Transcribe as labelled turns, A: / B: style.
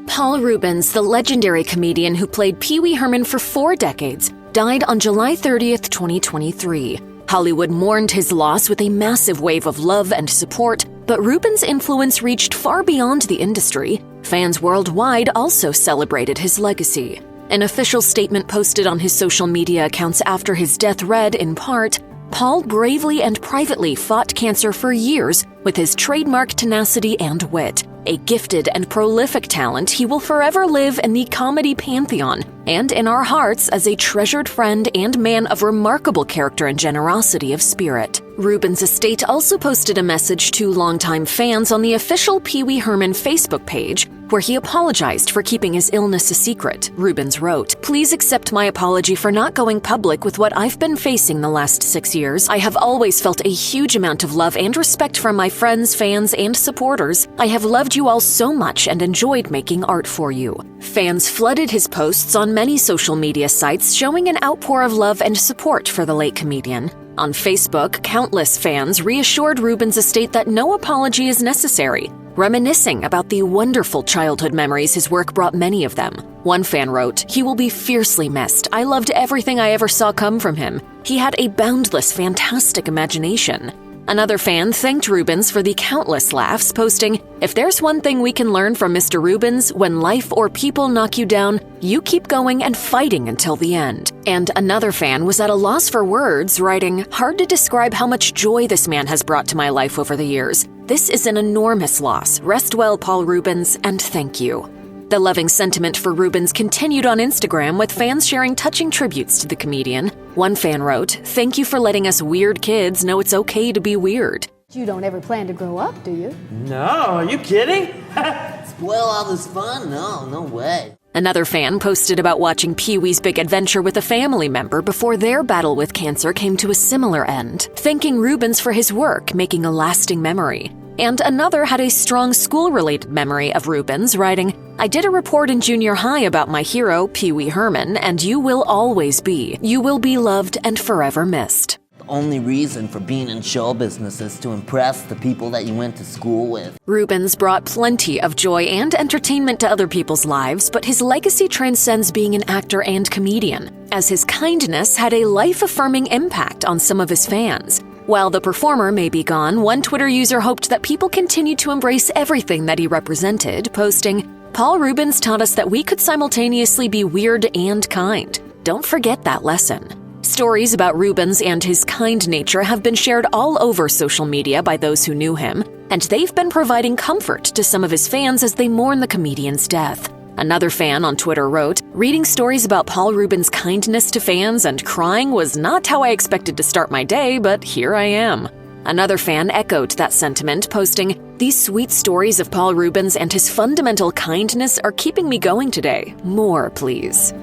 A: Paul Reubens, the legendary comedian who played Pee-wee Herman for 4 decades, died on July 30th, 2023. Hollywood mourned his loss with a massive wave of love and support, but Reubens' influence reached far beyond the industry. Fans worldwide also celebrated his legacy. An official statement posted on his social media accounts after his death read, in part, "Paul bravely and privately fought cancer for years with his trademark tenacity and wit. A gifted and prolific talent, he will forever live in the comedy pantheon and in our hearts as a treasured friend and man of remarkable character and generosity of spirit." Reubens' estate also posted a message to longtime fans on the official Pee-wee Herman Facebook page, where he apologized for keeping his illness a secret. Reubens wrote, "Please accept my apology for not going public with what I've been facing the last 6 years. I have always felt a huge amount of love and respect from my friends, fans, and supporters. I have loved you all so much and enjoyed making art for you." Fans flooded his posts on many social media sites, showing an outpour of love and support for the late comedian. On Facebook, countless fans reassured Reubens' estate that no apology is necessary, reminiscing about the wonderful childhood memories his work brought many of them. One fan wrote, "He will be fiercely missed. I loved everything I ever saw come from him. He had a boundless, fantastic imagination." Another fan thanked Reubens for the countless laughs, posting, "If there's one thing we can learn from Mr. Reubens, when life or people knock you down, you keep going and fighting until the end." And another fan was at a loss for words, writing, "Hard to describe how much joy this man has brought to my life over the years. This is an enormous loss. Rest well, Paul Reubens, and thank you." The loving sentiment for Reubens continued on Instagram, with fans sharing touching tributes to the comedian. One fan wrote, "Thank you for letting us weird kids know it's okay to be weird."
B: You don't ever plan to grow up, do you?
C: No, are you kidding?
D: Spoil all this fun? No way.
A: Another fan posted about watching Pee-wee's big adventure with a family member before their battle with cancer came to a similar end, thanking Reubens for his work, making a lasting memory. And another had a strong school-related memory of Reubens, writing, "I did a report in junior high about my hero, Pee-wee Herman, and you will always be. You will be loved and forever missed."
D: The only reason for being in show business is to impress the people that you went to school with.
A: Reubens brought plenty of joy and entertainment to other people's lives, but his legacy transcends being an actor and comedian, as his kindness had a life-affirming impact on some of his fans. While the performer may be gone, one Twitter user hoped that people continue to embrace everything that he represented, posting, "Paul Reubens taught us that we could simultaneously be weird and kind. Don't forget that lesson." Stories about Reubens and his kind nature have been shared all over social media by those who knew him, and they've been providing comfort to some of his fans as they mourn the comedian's death. Another fan on Twitter wrote, "Reading stories about Paul Reubens' kindness to fans and crying was not how I expected to start my day, but here I am." Another fan echoed that sentiment, posting, "These sweet stories of Paul Reubens and his fundamental kindness are keeping me going today. More, please."